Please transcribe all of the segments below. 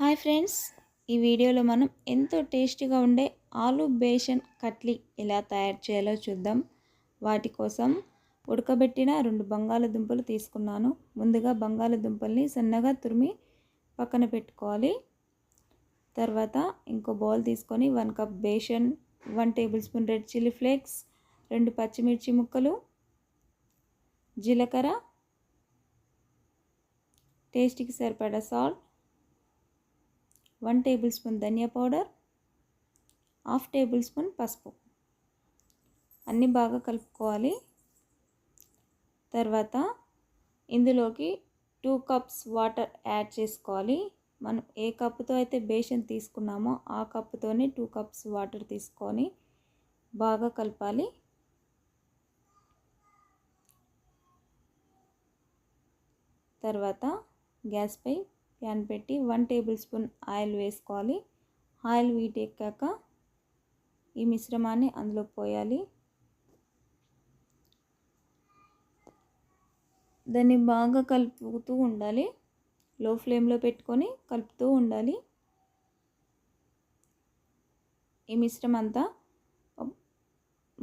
Hi friends, ఈ వీడియోలో మనం ఎంతో టేస్టీగా ఉండే ఆలు బేసన్ కట్లీ ఎలా తయారు చేయాలో చూద్దాం. వాటి కోసం ఉడకబెట్టిన 2 బంగాళదుంపలు తీసుకున్నాను. ముందుగా బంగాళదుంపల్ని సన్నగా తురిమి పక్కన పెట్టుకోవాలి. తర్వాత ఇంకో బౌల్ తీసుకొని 1 cup besan, 1 table spoon red chilli flakes, 2 పచ్చిమిర్చి ముక్కలు, జీలకర్ర, టేస్ట్కి సరిపడా సాల్ట్, 1 టేబుల్ స్పూన్ ధనియా పౌడర్, హాఫ్ టేబుల్ స్పూన్ పసుపు అన్నీ బాగా కలుపుకోవాలి. తర్వాత ఇందులోకి 2 కప్స్ వాటర్ యాడ్ చేసుకోవాలి. మనం ఏ కప్పుతో అయితే బేసన్ తీసుకున్నామో ఆ కప్పుతోనే 2 కప్స్ వాటర్ తీసుకొని బాగా కలపాలి. తర్వాత గ్యాస్పై ప్యాన్ పెట్టి 1 టేబుల్ స్పూన్ ఆయిల్ వేసుకోవాలి. ఆయిల్ వీటెక్కాక ఈ మిశ్రమాన్ని అందులో పోయాలి. దాన్ని బాగా కలుపుతూ ఉండాలి. లో ఫ్లేమ్లో పెట్టుకొని కలుపుతూ ఉండాలి. ఈ మిశ్రమం అంతా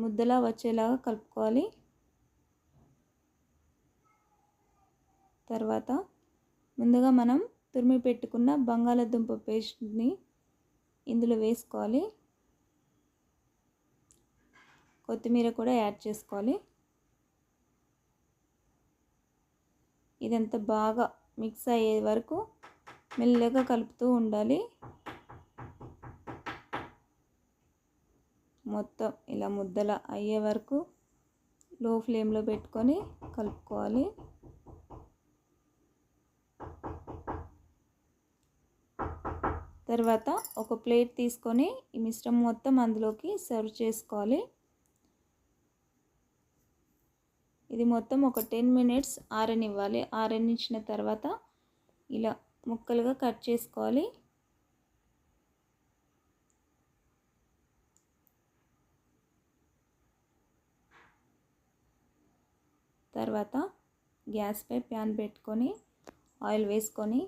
ముద్దలా వచ్చేలాగా కలుపుకోవాలి. తర్వాత ముందుగా మనం తురిమి పెట్టుకున్న బంగాళదుంప పేస్ట్ని ఇందులో వేసుకోవాలి. కొత్తిమీర కూడా యాడ్ చేసుకోవాలి. ఇదంతా బాగా మిక్స్ అయ్యే వరకు మెల్లగా కలుపుతూ ఉండాలి. మొత్తం ఇలా ముద్దల అయ్యే వరకు లో ఫ్లేమ్లో పెట్టుకొని కలుపుకోవాలి. తర్వాత ఒక ప్లేట్ తీసుకొని ఈ మిశ్రమం మొత్తం అందులోకి సర్వ్ చేసుకోవాలి. ఇది మొత్తం ఒక 10 మినిట్స్ ఆరనివ్వాలి. ఆరనిచ్చిన తర్వాత ఇలా ముక్కలుగా కట్ చేసుకోవాలి. తర్వాత గ్యాస్పై ప్యాన్ పెట్టుకొని ఆయిల్ వేసుకొని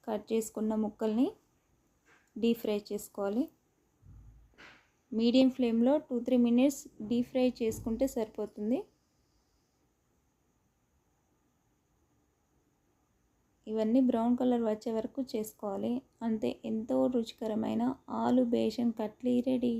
కట్ చేసుకున్న ముక్కల్ని డీప్ ఫ్రై చేసుకోవాలి. మీడియం ఫ్లేమ్లో 2-3 మినిట్స్ డీప్ ఫ్రై చేసుకుంటే సరిపోతుంది. ఇవన్నీ బ్రౌన్ కలర్ వచ్చే వరకు చేసుకోవాలి. అంతే, ఎంతో రుచికరమైన ఆలు బేసన్ కట్లీ రెడీ.